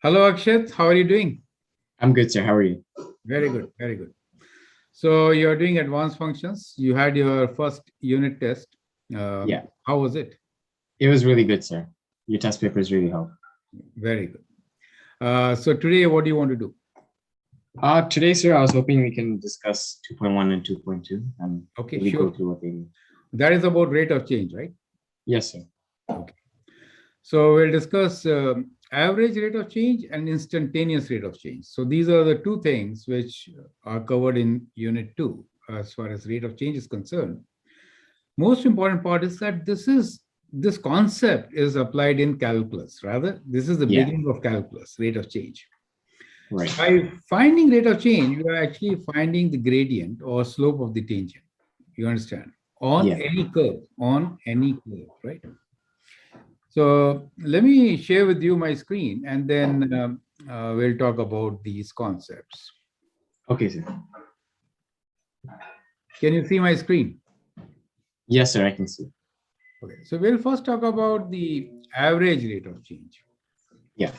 Hello, Akshat. How are you doing? I'm good, sir. How are you? Very good, very good. So you're doing advanced functions. You had your first unit test. Yeah, How was it? it was really good, sir. Your test papers really helped. Very good. So today, what do you want to do? Today, sir, I was hoping we can discuss 2.1 and 2.2 and Okay, really go sure. through what they mean. That is about rate of change, right? Yes, sir. Okay. So we'll discuss average rate of change and instantaneous rate of change. So these are the two things which are covered in Unit 2 as far as rate of change is concerned. Most important part is that this concept is applied in calculus. Rather, this is the Yeah, beginning of calculus, rate of change. right. By finding rate of change, you are actually finding the gradient or slope of the tangent. You understand? Yeah. On any curve, right? So let me share with you my screen, and then we'll talk about these concepts. Okay, sir. Can you see my screen? Yes, sir, I can see. Okay. So we'll first talk about the average rate of change. Yeah,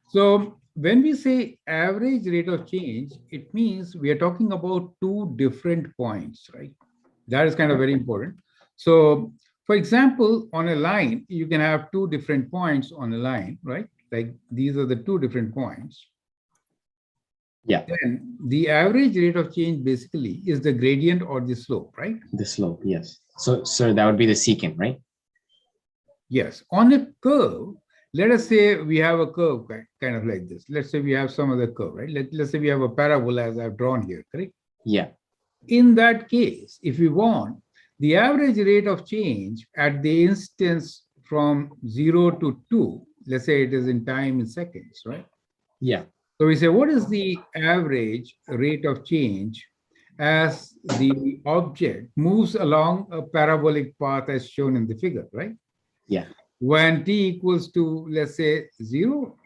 So when we say average rate of change, it means we are talking about two different points, right? That is kind of right. very important. So, for example, on a line, you can have two different points on a line, right? Like these are the two different points. Yeah, Then the average rate of change basically is the gradient or the slope, right? the slope, yes. So, sir, that would be the secant, right? Yes. On a curve, let us say we have a curve kind of like this. Let's say we have some other curve, right? Let's say we have a parabola as I've drawn here, correct? Yeah, In that case, if we want the average rate of change at the instance from 0 to 2, let's say it is in time in seconds, right? yeah, So we say, what is the average rate of change as the object moves along a parabolic path as shown in the figure, right? yeah, When t equals to, let's say, 0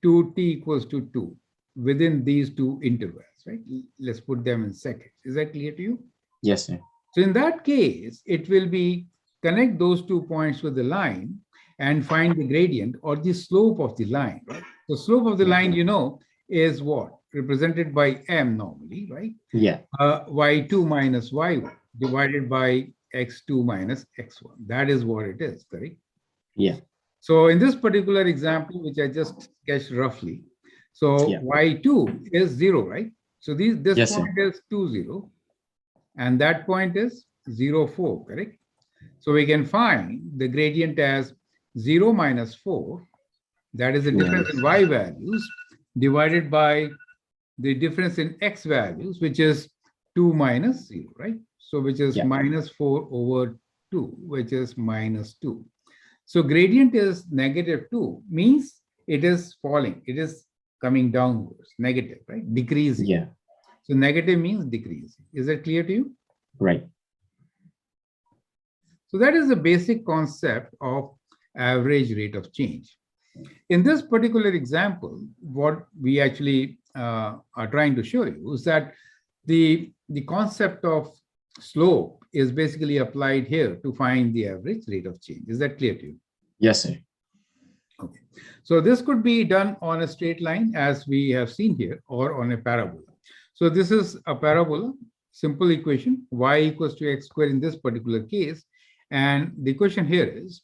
to t equals to 2, within these two intervals, right? Let's put them in seconds. Is that clear to you? yes, sir. So in that case, it will be connect those 2 points with the line and find the gradient or the slope of the line, right? The slope of the Yeah, line, is what? Represented by m normally, right? yeah, Y2 minus Y1 divided by X2 minus X1. That is what it is, correct? yeah, So in this particular example, which I just sketched roughly, so yeah, Y2 is 0, right? So this yes, sir. point is 2, 0, and that point is 0, 4, correct? So we can find the gradient as 0 minus 4, that is the difference in y values, divided by the difference in x values, which is 2 minus 0, right? So which is Yeah, minus 4 over 2, which is minus 2. So gradient is negative 2, means it is falling, it is coming downwards, negative, right? Decreasing. yeah, So negative means decreasing. Is that clear to you? right. So that is the basic concept of average rate of change. In this particular example, what we actually are trying to show you is that the concept of slope is basically applied here to find the average rate of change. Is that clear to you? Yes, sir. Okay. So this could be done on a straight line as we have seen here, or on a parabola. So this is a parabola, simple equation, y equals to x squared in this particular case. And the question here is,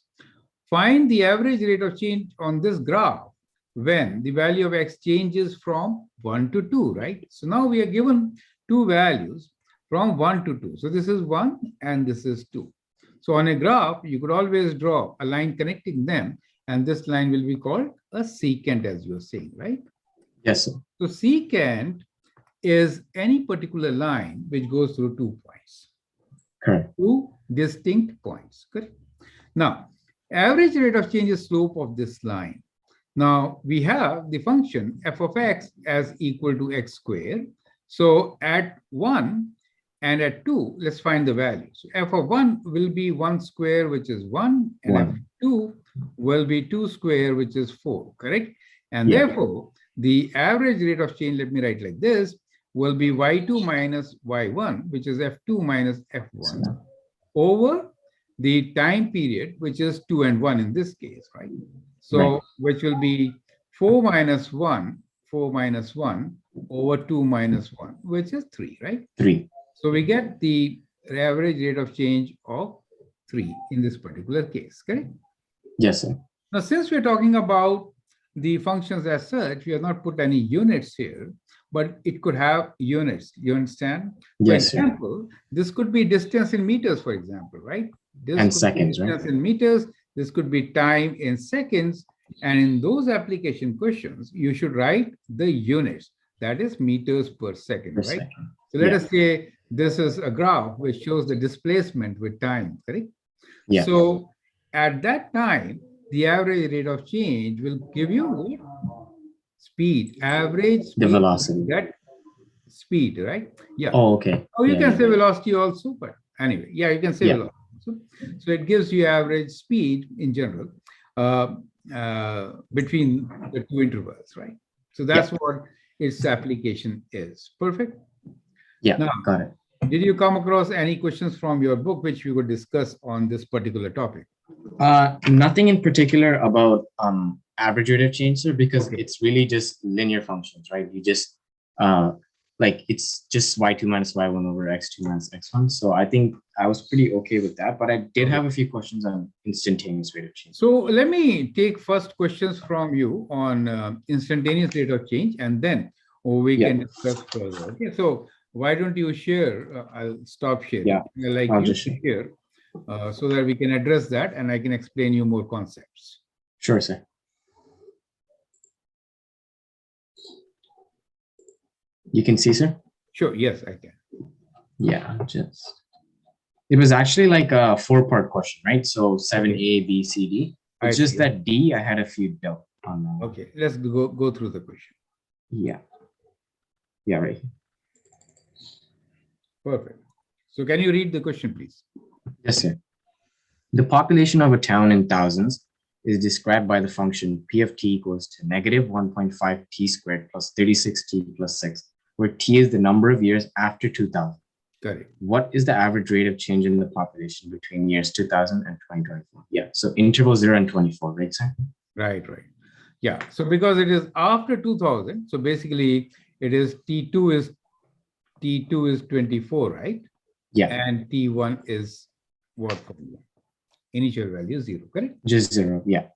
find the average rate of change on this graph when the value of x changes from 1 to 2, right? So now we are given two values from 1 to 2. So this is 1 and this is 2. So on a graph, you could always draw a line connecting them, and this line will be called a secant, as you're saying, right? Yes, sir. So secant is any particular line which goes through 2 points, Correct. two distinct points. Correct? Now, average rate of change is slope of this line. Now, we have the function f of x as equal to x squared. So at 1 and at 2, let's find the value. So f of 1 will be 1 square, which is 1, and f of 1. 2 will be 2 square, which is 4, correct? And Yeah, therefore, the average rate of change, let me write like this, will be y2 minus y1, which is f2 minus f1, so, over the time period, which is 2 and 1 in this case, right? right. So which will be 4 minus 1, 4 minus 1 over 2 minus 1, which is 3, right? 3. So we get the average rate of change of 3 in this particular case, correct? Yes, sir. Now, since we're talking about the functions as such, we have not put any units here, but it could have units. You understand? For Yes, sir. example, this could be distance in meters, for example, right? This And could seconds, be distance right? in meters. This could be time in seconds. And in those application questions, you should write the units. That is meters per second, Per right? second. So let Yeah. us say this is a graph which shows the displacement with time, correct? Yeah. So at that time, the average rate of change will give you what? Speed, average The speed, velocity. that speed, right? Yeah. Oh, okay. Oh, you Yeah, can yeah. say velocity also, but anyway, yeah, you can say Yeah. velocity also. So it gives you average speed in general between the two intervals, right? So that's what its application is. Perfect. Yeah, Now, got it. did you come across any questions from your book which we could discuss on this particular topic? Nothing in particular about average rate of change, sir, because Okay. it's really just linear functions, right? You just like it's just y2 minus y1 over x2 minus x1. So I think I was pretty okay with that, but I did have a few questions on instantaneous rate of change. So let me take first questions from you on instantaneous rate of change, and then we can discuss further. Okay, so why don't you share? I'll stop sharing. Yeah, I'd like I'll you just to share so that we can address that, and I can explain you more concepts. Sure, sir. You can see, sir? Sure, yes, I can. Yeah, it was actually like a 4-part question, right? So 7A, B, C, D. It's just that D, I had a few doubt on that. Okay, let's go through the question. Yeah. Yeah, right. Perfect. So can you read the question, please? Yes, sir. The population of a town in thousands is described by the function P of t equals to negative 1.5 t squared plus 36t plus 6, where t is the number of years after 2000. Correct. What is the average rate of change in the population between years 2000 and 2024? Yeah, so interval 0 and 24, right, sir? Right. Yeah, so because it is after 2000, so basically it is T2 is 24, right? Yeah. And T1 is what formula? Initial value 0, correct? Just 0, yeah.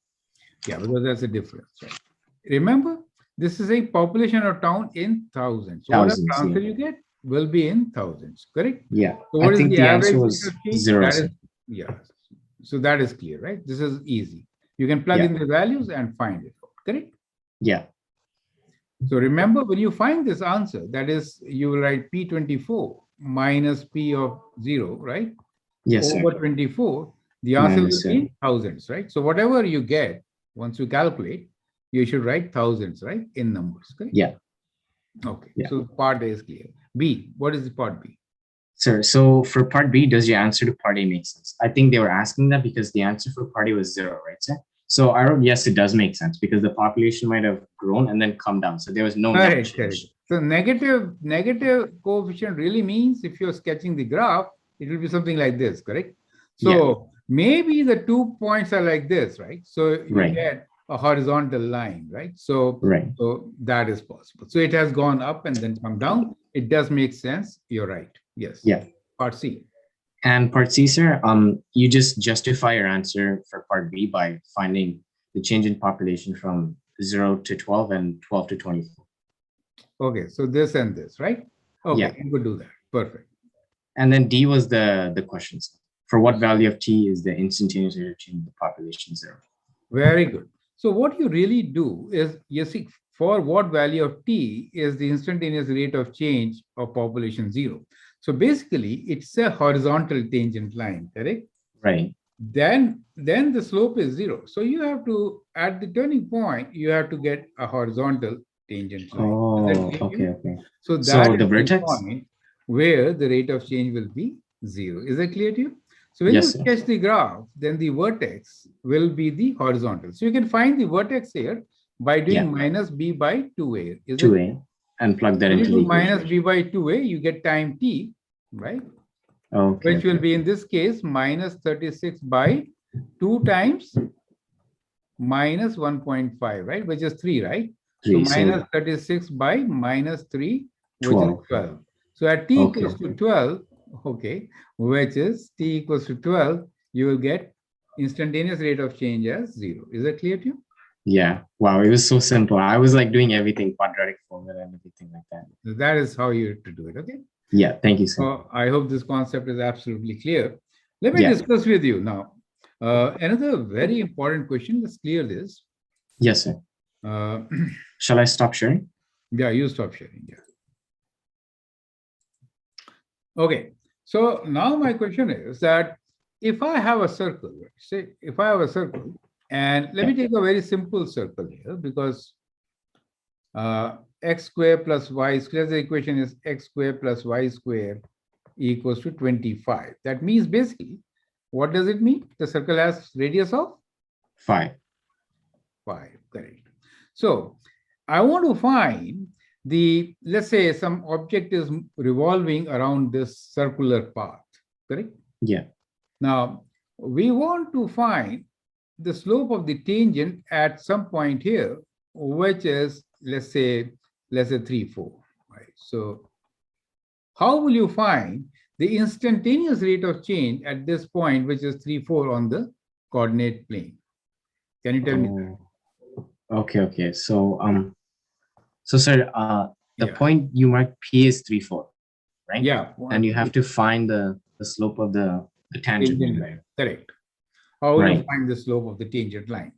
Yeah, because that's a difference, right? Remember, this is a population of town in thousands. So whatever answer you get will be in thousands, correct? Yeah. So what I is think the the average answer was change? 0. That is, yeah. So that is clear, right? This is easy. You can plug in the values and find it out, correct? Yeah. So remember, when you find this answer, that is, you will write P24 minus P of 0, right? Yes, over sir. 24, the answer will be thousands, right? So whatever you get, once you calculate, you should write thousands, right? In numbers, correct? Yeah. Okay, so part A is clear. B, what is the part B? Sir, so for part B, does your answer to part A make sense? I think they were asking that because the answer for part A was 0, right, sir? So I wrote, yes, it does make sense because the population might have grown and then come down. So there was no net change. So negative coefficient really means if you're sketching the graph, it will be something like this, correct? So maybe the 2 points are like this, right? So you get a horizontal line, right? So that is possible. So it has gone up and then come down. It does make sense. You're right. Yes. Yeah. Part C. And part C, sir, you just justify your answer for part B by finding the change in population from 0 to 12 and 12 to 24. Okay, so this and this, right? Okay, you could do that. Perfect. And then D was the questions. For what value of t is the instantaneous rate of change in the population 0? Very good. So what you really do is, you see, for what value of t is the instantaneous rate of change of population 0. So basically, it's a horizontal tangent line, correct? Right. Then the slope is 0. So you have to, at the turning point, you have to get a horizontal tangent line. Oh, okay. So that the is vertex? the point where the rate of change will be 0. Is that clear to you? So when you sketch the graph, then the vertex will be the horizontal. So you can find the vertex here by doing minus b by 2a. 2a, and plug that into the equation. Minus b by 2a, you get time t, right? Which will be in this case minus 36 by 2 times minus 1.5, right? Which is 3, right? 3. So minus 36 by minus 3, which 12. is 12. So at t Okay. equals to 12, okay, which is t equals to 12, you will get instantaneous rate of change as 0. Is that clear to you? Yeah. Wow. It was so simple. I was like doing everything, quadratic formula and everything like that. So that is how you have to do it, okay? Yeah. Thank you, sir. So I hope this concept is absolutely clear. Let me Yeah. discuss with you now. Another very important question. Let's clear this. Yes, sir. Shall I stop sharing? Yeah, you stop sharing. Yeah. Okay. So now my question is that if I have a circle, say if I have a circle, and let me take a very simple circle here because x square plus y square, the equation is x square plus y square equals to 25. That means basically, what does it mean? The circle has radius of 5. 5, correct. So I want to find the, let's say some object is revolving around this circular path, correct? Yeah. Now, we want to find the slope of the tangent at some point here, which is, let's say 3, 4, right? So how will you find the instantaneous rate of change at this point, which is 3, 4 on the coordinate plane? Can you tell me that? Okay. So sir, the point you marked P is 3, 4, right? Yeah. And you have to find the slope of the tangent line. Correct. How will you find the slope of the tangent line?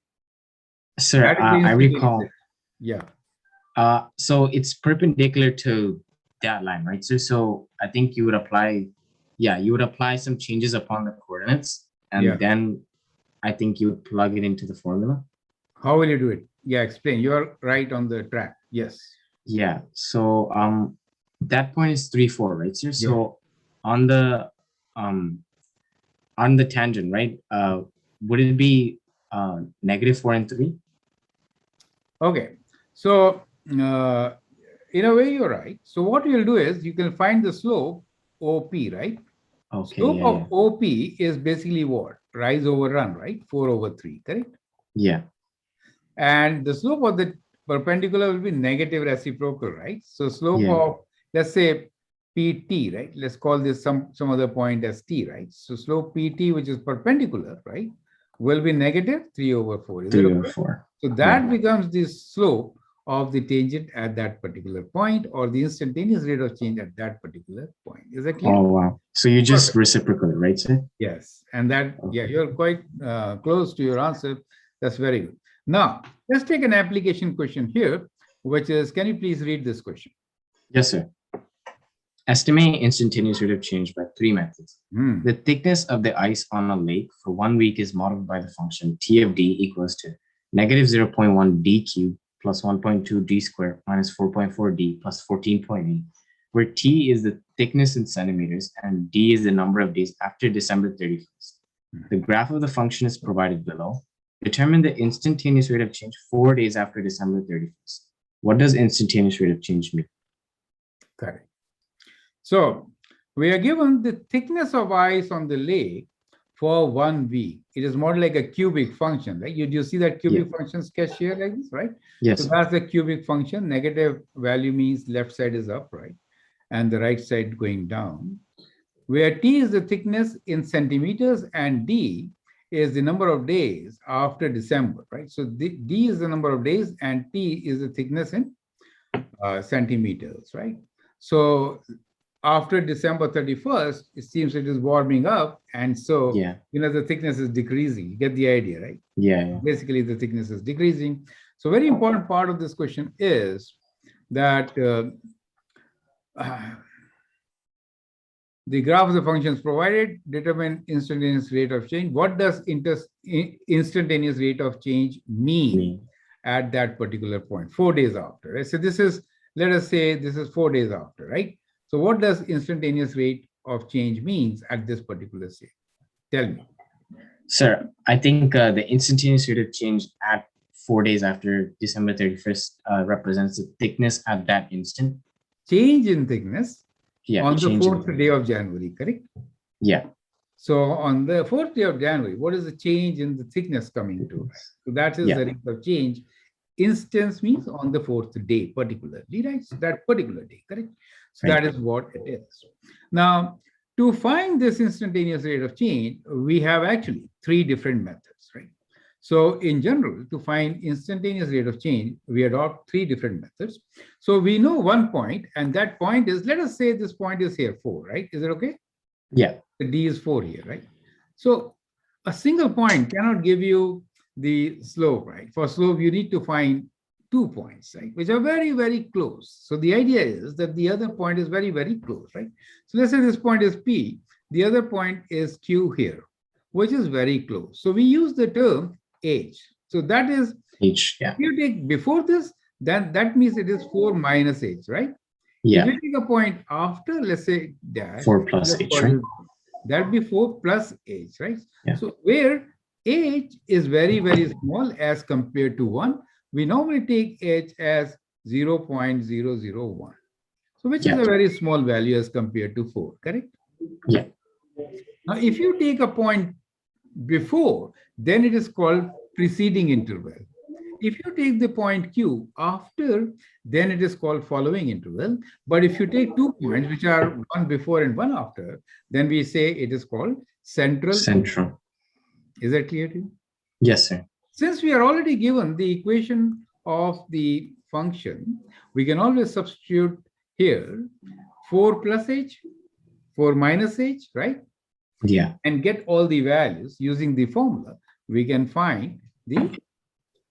Sir, I recall. Yeah. So it's perpendicular to that line, right? So I think you would apply, you would apply some changes upon the coordinates, and then I think you would plug it into the formula. How will you do it? Yeah, explain. You're right on the track. Yes. Yeah. So that point is 3, 4, right, sir? So on the tangent, right? Would it be negative 4 and 3? Okay. So in a way, you're right. So what you'll do is you can find the slope OP, right? Okay. Slope of OP is basically what? Rise over run, right? 4 over 3, correct? Yeah. And the slope of the perpendicular will be negative reciprocal, right? So slope of, let's say, PT, right? Let's call this some other point as T, right? So slope PT, which is perpendicular, right, will be negative 3 over 4. Is 3 over 4. So that becomes the slope of the tangent at that particular point, or the instantaneous rate of change at that particular point. Is that clear? Oh, wow. So you just reciprocal, right, sir? Yes. And that, you're quite close to your answer. That's very good. Now, let's take an application question here, which is, can you please read this question? Yes, sir. Estimate instantaneous rate of change by 3 methods. The thickness of the ice on a lake for 1 week is modeled by the function T of D equals to negative 0.1 D cubed plus 1.2 D squared minus 4.4 D plus 14.8, where T is the thickness in centimeters and D is the number of days after December 31st. The graph of the function is provided below. Determine the instantaneous rate of change 4 days after December 31st. What does instantaneous rate of change mean? Correct. So we are given the thickness of ice on the lake for 1 week. It is more like a cubic function, right? You see that cubic function sketched here like this, right? Yes. So that's the cubic function. Negative value means left side is up, right? And the right side going down. Where T is the thickness in centimeters and D is the number of days after December, right? So D is the number of days and T is the thickness in centimeters, right? So after December 31st, it seems it is warming up. And so, the thickness is decreasing. You get the idea, right? Yeah. Basically, the thickness is decreasing. So very important part of this question is that the graph of the functions provided determine instantaneous rate of change. What does instantaneous rate of change mean at that particular point, 4 days after, right? So this is, let us say this is 4 days after, right? So what does instantaneous rate of change means at this particular stage? Tell me. Sir, I think the instantaneous rate of change at 4 days after December 31st represents the thickness at that instant. Change in thickness on the 4th change day of January, correct? Yeah. So on the 4th day of January, what is the change in the thickness coming to? So that is the rate of change. Instance means on the 4th day, particularly, right? So that particular day, correct? So that is what it is. Now, to find this instantaneous rate of change, we have actually 3 different methods, right? So in general, to find instantaneous rate of change, we adopt 3 different methods. So we know one point, and that point is, let us say this point is here, 4, right? Is it okay? Yeah. The D is 4 here, right? So a single point cannot give you the slope, right? For slope, you need to find 2 points, right? Which are very, very close. So the idea is that the other point is very, very close, right? So let's say this point is P, the other point is Q here, which is very close. So we use the term H. So that is H, if you take before this, then that means it is 4 minus H, right? Yeah. If you take a point after, let's say dash, 4 plus H, right? That be 4 plus H, right? Yeah. So where H is very, very small as compared to 1, we normally take H as 0.001. So which is a very small value as compared to 4, correct? Yeah. Now, if you take a point before, then it is called preceding interval. If you take the point Q after, then it is called following interval. But if you take 2 points, which are one before and one after, then we say it is called central. Central. Is that clear to you? Yes, sir. Since we are already given the equation of the function, we can always substitute here 4 plus h, 4 minus h, right? Yeah. And get all the values using the formula. We can find the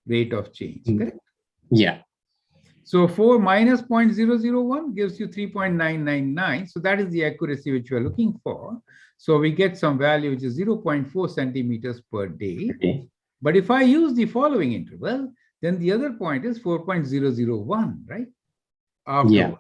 rate of change, correct? Yeah. So 4 minus 0.001 gives you 3.999. So that is the accuracy which we are looking for. So we get some value which is 0.4 centimeters per day. Okay. But if I use the following interval, then the other point is 4.001, right? After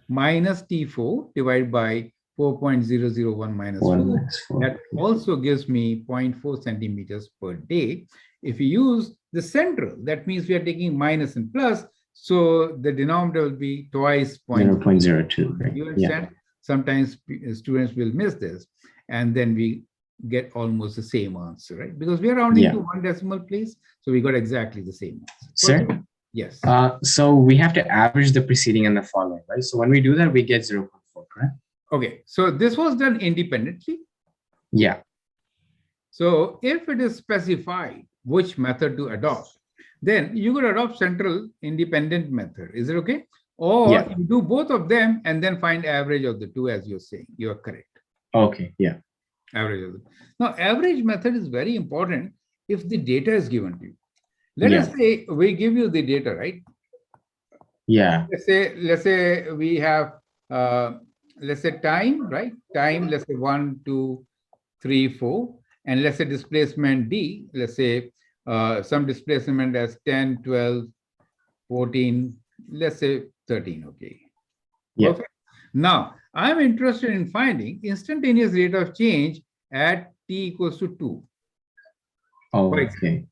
minus T4 divided by 4.001 minus 4. That also gives me 0.4 centimeters per day. If we use the central, that means we are taking minus and plus. So the denominator will be twice 0.02. Right? You understand? Sometimes students will miss this, and then we get almost the same answer, right? Because we are rounding to 1 decimal place, so we got exactly the same answer. Sir? Yes. So we have to average the preceding and the following, right? So when we do that, we get 0.4, correct? Okay, so this was done independently. Yeah. So if it is specified which method to adopt, then you could adopt central independent method. Is it okay? Or you do both of them and then find average of the two, as you're saying. You are correct. Okay, yeah. Average of the. Now, average method is very important if the data is given to you. Let us say we give you the data, right? Yeah. Let's say we have let's say time, right? Time, let's say 1, 2, 3, 4, and let's say displacement D, let's say some displacement as 10, 12, 14, let's say 13, okay. Yeah. Perfect. Now, I'm interested in finding instantaneous rate of change at t equals to 2. Oh, okay.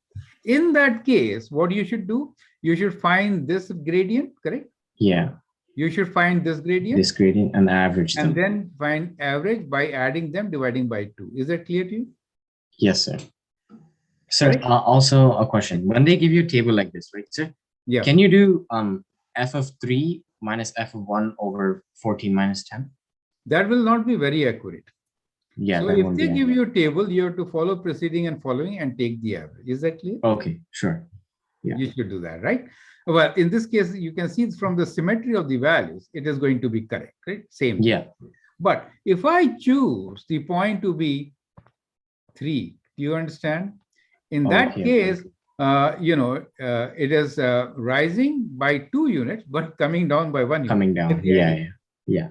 In that case, what you should do, you should find this gradient, correct? Yeah. You should find this gradient. This gradient and average them. And then find average by adding them, dividing by 2. Is that clear to you? Yes, sir. Sir, also a question. When they give you a table like this, right, sir? Yeah. Can you do f of 3 minus f of 1 over 14 minus 10? That will not be very accurate. Yeah. So if they give you a table, you have to follow preceding and following and take the average. Is that clear? Okay, sure. Yeah. You should do that, right? Well, in this case, you can see from the symmetry of the values, it is going to be correct, right? Same. Yeah. But if I choose the point to be 3, do you understand? In that case, it is rising by 2 units, but coming down by 1 unit. Coming down, yeah.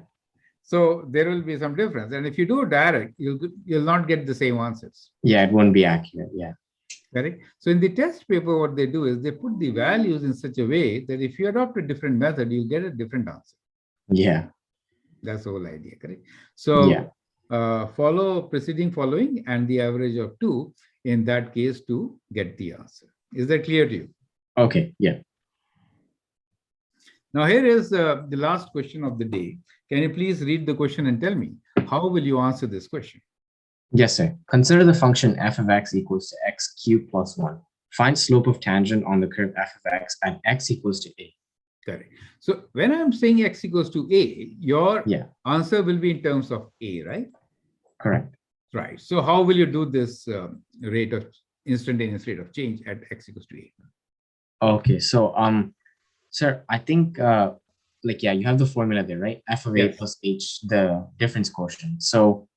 So there will be some difference. And if you do direct, you'll not get the same answers. Yeah, it won't be accurate, yeah. Correct. So in the test paper, what they do is they put the values in such a way that if you adopt a different method, you'll get a different answer. Yeah. That's the whole idea, correct? So follow preceding, following, and the average of 2 in that case to get the answer. Is that clear to you? Okay, yeah. Now here is the last question of the day. Can you please read the question and tell me, how will you answer this question? Yes, sir. Consider the function f of x equals to x cubed plus 1. Find slope of tangent on the curve f of x at x equals to a. Correct. So when I'm saying x equals to a, your Yeah, answer will be in terms of a, right? correct. Right. So how will you do this rate of instantaneous rate of change at x equals to a? Okay, so sir, I think like yeah, you have the formula there, right? F of a Yes. plus h, the difference quotient. So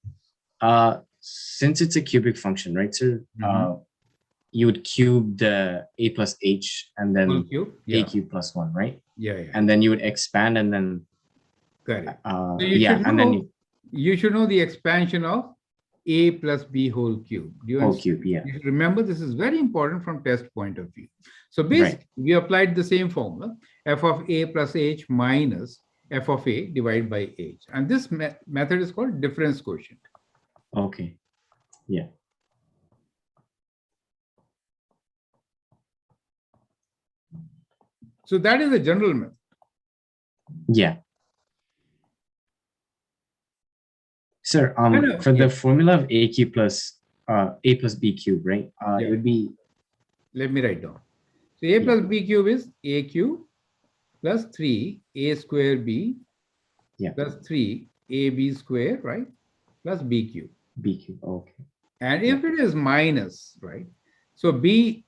since it's a cubic function, right, sir? You would cube the a plus h and Whole then cube. a Yeah. cube plus 1, right? Yeah. Yeah. And then you would expand and then Correct. So yeah, and then you should know the expansion of a plus b whole cube. Do you whole understand? cube, yeah. You should remember this is very important from test point of view. So Right. basically, we applied the same formula, f of a plus h minus f of a divided by h. And this method is called difference quotient. Okay. Yeah. So that is the general method. Yeah. Sir, for Yeah. the formula of a cube plus b cube, right? It would be. Let me write down. So a plus b cube is a cube plus 3a square b plus 3ab square, right? Plus b cube. B cube, okay. And if it is minus, right? So b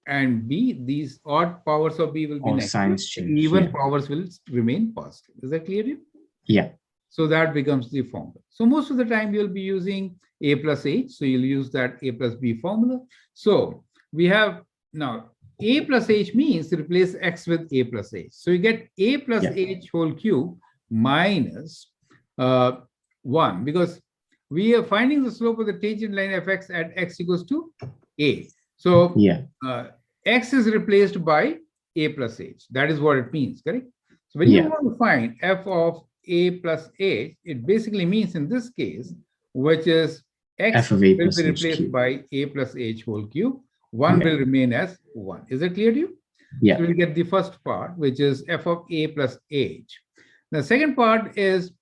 and b, these odd powers of b will be negative. Signs change. Even powers will remain positive. Is that clear to you? Yeah. So that becomes the formula. So most of the time you'll be using a plus h. So you'll use that a plus b formula. So we have now a plus h means replace x with a plus h. So you get a plus h whole cube minus 1, because we are finding the slope of the tangent line f(x) at x equals to a. So x is replaced by a plus h. That is what it means, correct? So when you want to find f of a plus h, it basically means in this case, which is x will be replaced by a plus h whole cube. 1 will remain as 1. Is that clear to you? Yeah. So we'll get the first part, which is f of a plus h. The second part is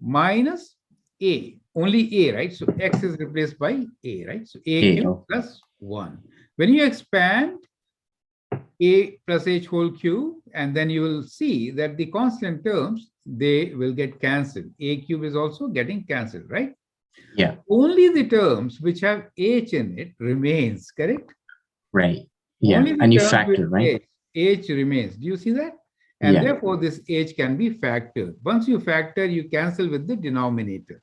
minus a, only a, right? So x is replaced by a, right? So a cube plus 1. When you expand a plus h whole cube, and then you will see that the constant terms, they will get cancelled. A cube is also getting cancelled, right? Yeah. Only the terms which have h in it remains, correct? Right. Yeah. Only the and you terms factor, right? H remains. Do you see that? And therefore, this h can be factored. Once you factor, you cancel with the denominator.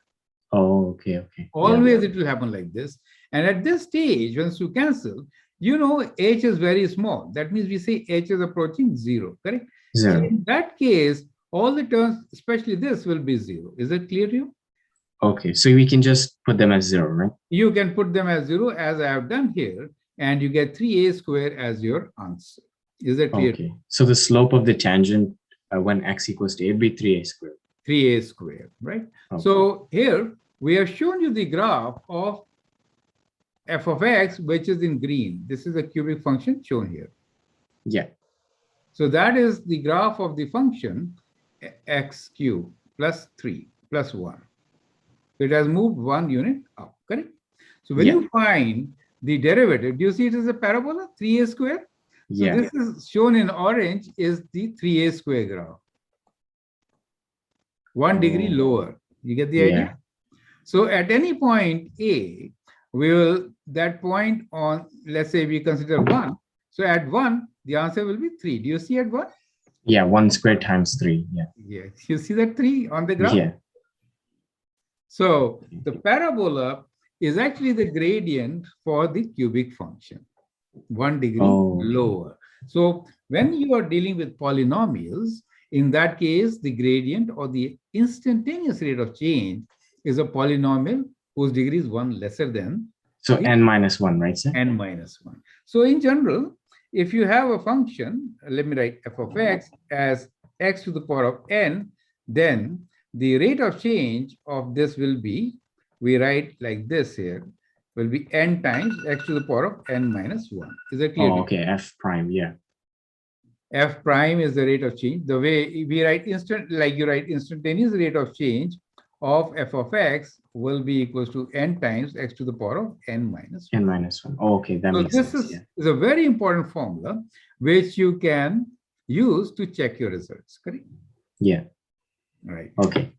Oh, okay, okay. Always it will happen like this. And at this stage, once you cancel, you know h is very small. That means we say h is approaching 0, correct? 0. So in that case, all the terms, especially this, will be 0. Is that clear to you? Okay, so we can just put them as 0, right? You can put them as 0, as I have done here, and you get 3a square as your answer. Is that clear? Okay, so the slope of the tangent when x equals to a would be 3a squared. 3a squared, right? Okay. So here we have shown you the graph of f of x, which is in green. This is a cubic function shown here. Yeah. So that is the graph of the function x cubed plus 3 plus 1. It has moved 1 unit up, correct? So when you find the derivative, do you see it as a parabola, 3a square? So this is shown in orange is the 3a square graph. 1 degree lower. You get the idea? So at any point A, we will, that point on, let's say we consider 1. So at 1, the answer will be 3. Do you see at 1? Yeah, 1 squared times 3. Yeah. Yes. You see that 3 on the graph? Yeah. So the parabola is actually the gradient for the cubic function, 1 degree lower. So when you are dealing with polynomials, in that case, the gradient or the instantaneous rate of change is a polynomial whose degree is 1 lesser than. So n minus 1, right, sir? N minus 1. So in general, if you have a function, let me write f of x as x to the power of n, then the rate of change of this will be, we write like this here, will be n times x to the power of n minus 1. Is that clear? Oh, okay, f prime, yeah. F prime is the rate of change. The way we write like you write instantaneous rate of change of f of x will be equals to n times x to the power of n minus 1. N minus 1. Oh, okay, that So makes this sense. is a very important formula which you can use to check your results, correct? Yeah. Right. Okay.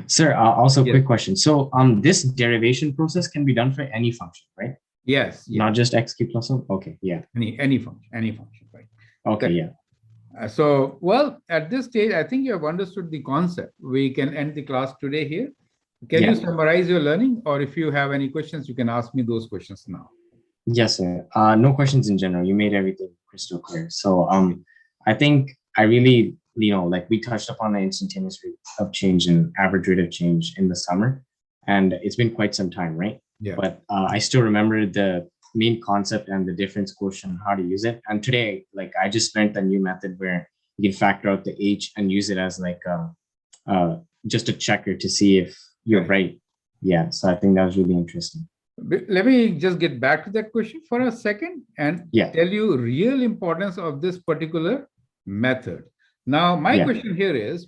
Sir, also Yes. quick question. So this derivation process can be done for any function, right? Yes. Not just x cubed plus 1? Okay, yeah. Any function, right? Okay, Correct. yeah. So, well, at this stage, I think you have understood the concept. We can end the class today here. Can you summarize your learning? Or if you have any questions, you can ask me those questions now. Yes, sir. No questions in general. You made everything crystal clear. So I think I really, like we touched upon the instantaneous rate of change and average rate of change in the summer. And it's been quite some time, right? Yeah. But I still remember the main concept and the difference quotient, how to use it. And today, like I just learned the new method where you can factor out the H and use it as like just a checker to see if you're right. Yeah. So I think that was really interesting. Let me just get back to that question for a second and tell you real importance of this particular method. Now, my question here is,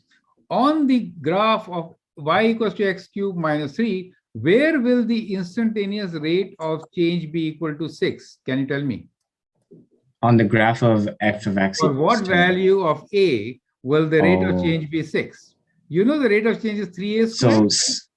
on the graph of y equals to x cubed minus 3, where will the instantaneous rate of change be equal to 6? Can you tell me? On the graph of f of x. For what value of a will the rate of change be 6? You know the rate of change is 3a squared.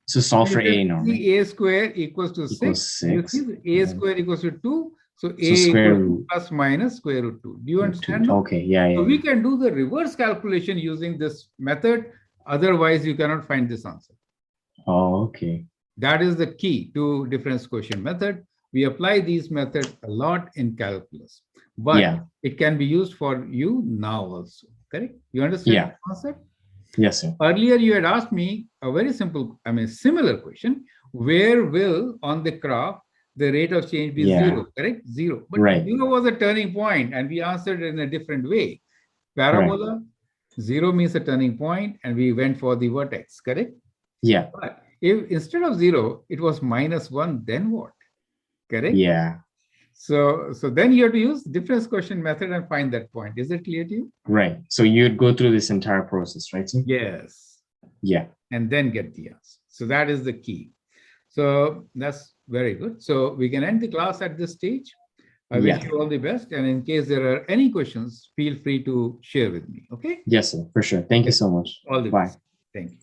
So solve for a now. 3a square equals to 6. You see, a square equals to 2. So a equals to plus minus square root 2. Do you understand? Okay, yeah. So we can do the reverse calculation using this method. Otherwise, you cannot find this answer. Oh, okay. That is the key to difference quotient method. We apply these methods a lot in calculus, but it can be used for you now also. Correct? You understand the concept? Yes, sir. Earlier, you had asked me a very simple, similar question. Where will on the graph the rate of change be 0? Correct? 0. But 0 was a turning point, and we answered in a different way. Parabola, 0 means a turning point, and we went for the vertex. Correct? Yeah. But if instead of 0, it was minus 1, then what? Correct? Yeah. So then you have to use difference quotient method and find that point. Is it clear to you? Right. So you'd go through this entire process, right, sir? Yes. Yeah. And then get the answer. So that is the key. So that's very good. So we can end the class at this stage. I wish you all the best. And in case there are any questions, feel free to share with me. Okay? Yes, sir. For sure. Thank you so much. All the best. Thank you.